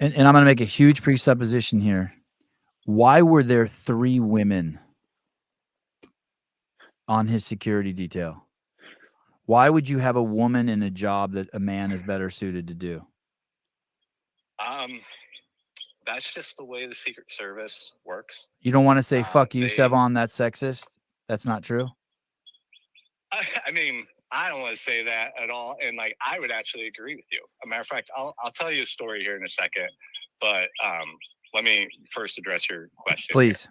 And I'm going to make a huge presupposition here. Why were there 3 women on his security detail? Why would you have a woman in a job that a man is better suited to do? That's just the way the Secret Service works. You don't want to say fuck you, Sevon, that's sexist? That's not true? I mean, I don't want to say that at all. And like, I would actually agree with you. As a matter of fact, I'll tell you a story here in a second, but let me first address your question. Please.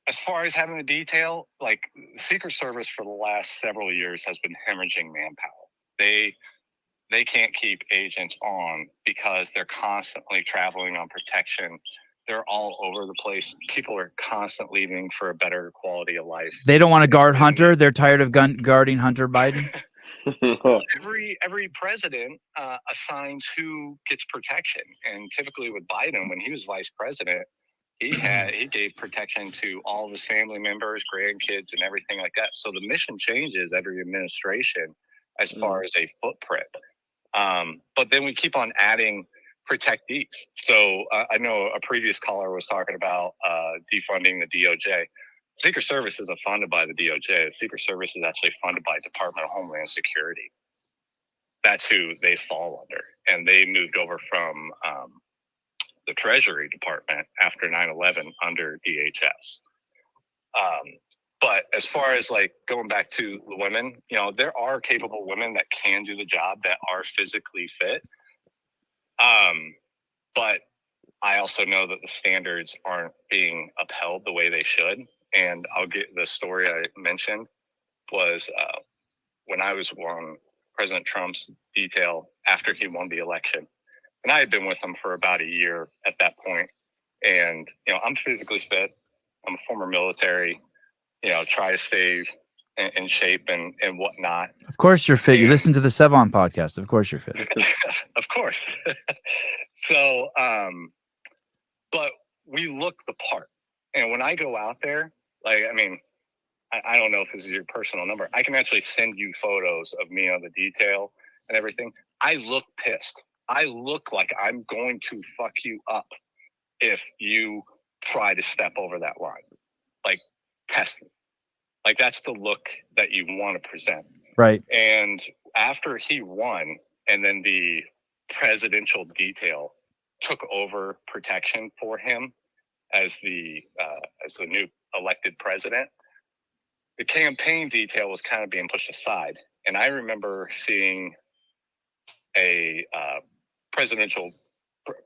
As far as having the detail, like the Secret Service for the last several years has been hemorrhaging manpower. They can't keep agents on because they're constantly traveling on protection. They're all over the place. People are constantly leaving for a better quality of life. They don't want to guard Hunter. They're tired of guarding Hunter Biden. Every president assigns who gets protection, and typically with Biden, when he was vice president, he gave protection to all of his family members, grandkids, and everything like that. So the mission changes every administration as far as a footprint. But then we keep on adding protectees. So I know a previous caller was talking about defunding the DOJ. Secret Service isn't funded by the DOJ. The Secret Service is actually funded by Department of Homeland Security. That's who they fall under. And they moved over from the Treasury Department after 9/11 under DHS. But as far as like going back to the women, you know, there are capable women that can do the job that are physically fit. But I also know that the standards aren't being upheld the way they should. And I'll get the story I mentioned was when I was on President Trump's detail after he won the election. And I had been with him for about a year at that point. And, you know, I'm physically fit. I'm a former military, you know, try to stay in shape and whatnot. Of course you're fit. You listen to the Sevon podcast. Of course you're fit. Of course. So, but we look the part. And when I go out there, like, I mean, I don't know if this is your personal number. I can actually send you photos of me on the detail and everything. I look pissed. I look like I'm going to fuck you up if you try to step over that line. Like, test me. Like, that's the look that you want to present. Right. And after he won, and then the presidential detail took over protection for him as the new elected president, the campaign detail was kind of being pushed aside. And I remember seeing a presidential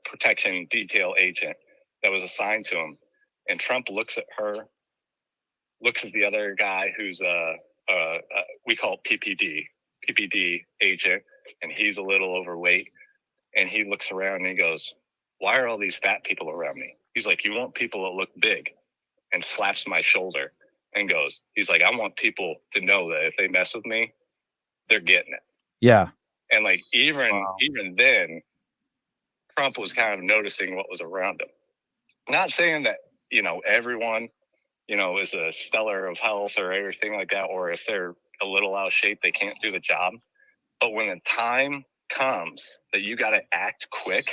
protection detail agent that was assigned to him. And Trump looks at her, looks at the other guy who's we call it PPD agent, and he's a little overweight. And he looks around and he goes, "Why are all these fat people around me?" He's like, "You want people that look big," and slaps my shoulder and goes, he's like, "I want people to know that if they mess with me, they're getting it." Yeah. And like, even then, Trump was kind of noticing what was around him. Not saying that, you know, everyone, you know, is a stellar of health or everything like that, or if they're a little out of shape, they can't do the job. But when the time comes that you got to act quick,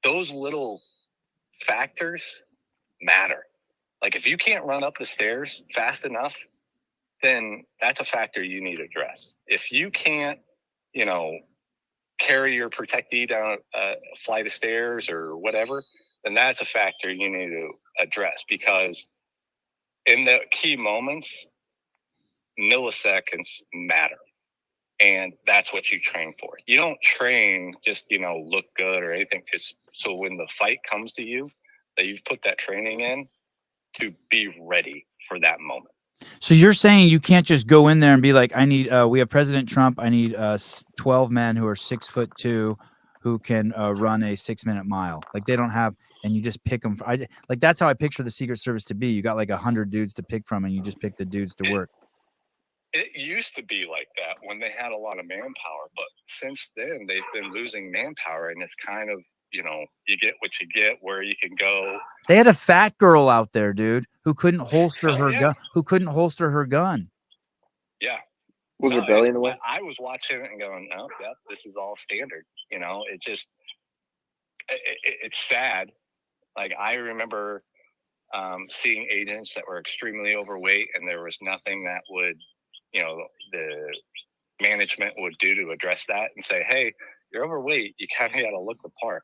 those little factors matter. Like, if you can't run up the stairs fast enough, then that's a factor you need to address. If you can't, you know, carry your protectee down a flight of stairs or whatever, then that's a factor you need to address, because in the key moments, milliseconds matter. And that's what you train for. You don't train just, you know, look good or anything. So when the fight comes to you, that you've put that training in to be ready for that moment. So you're saying you can't just go in there and be like, I need, we have President Trump. I need 12 men who are 6'2" who can run a 6-minute mile. Like, they don't have, and you just pick them. Like, that's how I picture the Secret Service to be. You got like 100 dudes to pick from, and you just pick the dudes to work. It used to be like that when they had a lot of manpower, but since then they've been losing manpower, and it's kind of, you know, you get what you get, where you can go. They had a fat girl out there, dude, who couldn't holster her gun. Who couldn't holster her gun. Yeah. Was her belly in the way? I was watching it and going, "Oh, yeah, this is all standard." You know, it's sad. Like, I remember seeing agents that were extremely overweight, and there was nothing that would, you know, the management would do to address that and say, hey, you're overweight, you kind of got to look the part.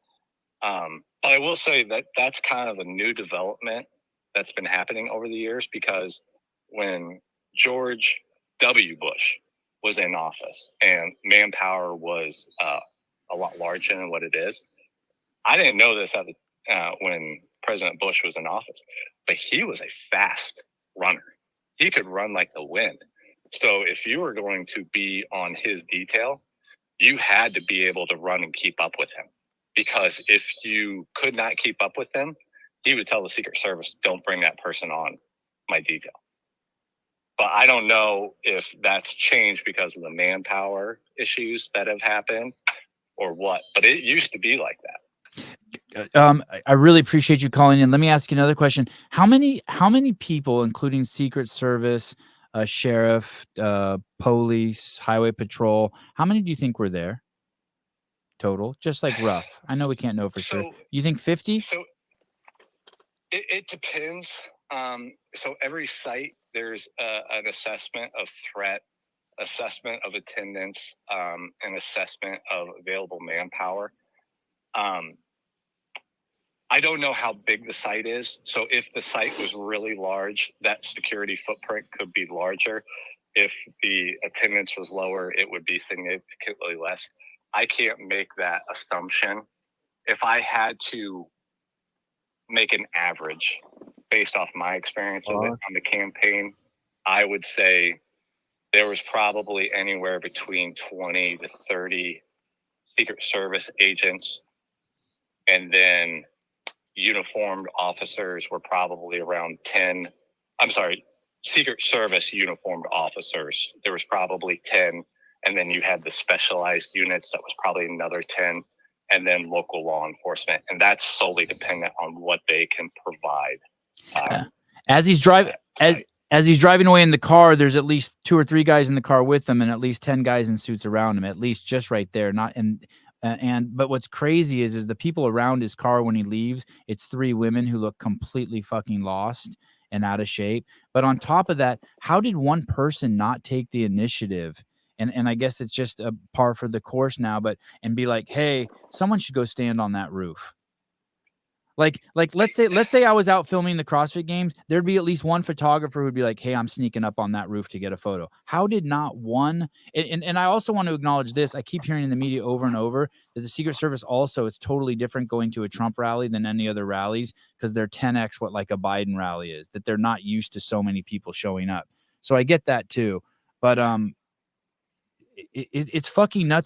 But I will say that that's kind of a new development that's been happening over the years, because when George W. Bush was in office and manpower was a lot larger than what it is, I didn't know this when President Bush was in office, but he was a fast runner. He could run like the wind. So if you were going to be on his detail, you had to be able to run and keep up with him. Because if you could not keep up with him, he would tell the Secret Service, don't bring that person on my detail. But I don't know if that's changed because of the manpower issues that have happened or what. But it used to be like that. I really appreciate you calling in. Let me ask you another question. How many people, including Secret Service, sheriff, police, highway patrol, how many do you think were there total? Just like rough. I know we can't know for sure. You think 50? So it depends. So every site, there's an assessment of threat, assessment of attendance, an assessment of available manpower. I don't know how big the site is. So if the site was really large, that security footprint could be larger. If the attendance was lower, it would be significantly less. I can't make that assumption. If I had to make an average based off my experience of it on the campaign, I would say there was probably anywhere between 20 to 30 Secret Service agents, and then uniformed officers were probably around 10. I'm sorry, Secret Service uniformed officers. There was probably 10. And then you had the specialized units that was probably another 10. And then local law enforcement. And that's solely dependent on what they can provide. As he's driving, as he's driving away in the car, there's at least 2 or 3 guys in the car with him, and at least 10 guys in suits around him, at least just right there. But what's crazy is the people around his car when he leaves, it's 3 women who look completely fucking lost and out of shape. But on top of that, how did one person not take the initiative? And I guess it's just a par for the course now, and be like, hey, someone should go stand on that roof. Like let's say I was out filming the CrossFit Games, there'd be at least one photographer who'd be like, hey, I'm sneaking up on that roof to get a photo. How did not one? And I also want to acknowledge this. I keep hearing in the media over and over that the Secret Service also, it's totally different going to a Trump rally than any other rallies, because they're 10x what like a Biden rally is, that they're not used to so many people showing up. So I get that too. But it's fucking nuts that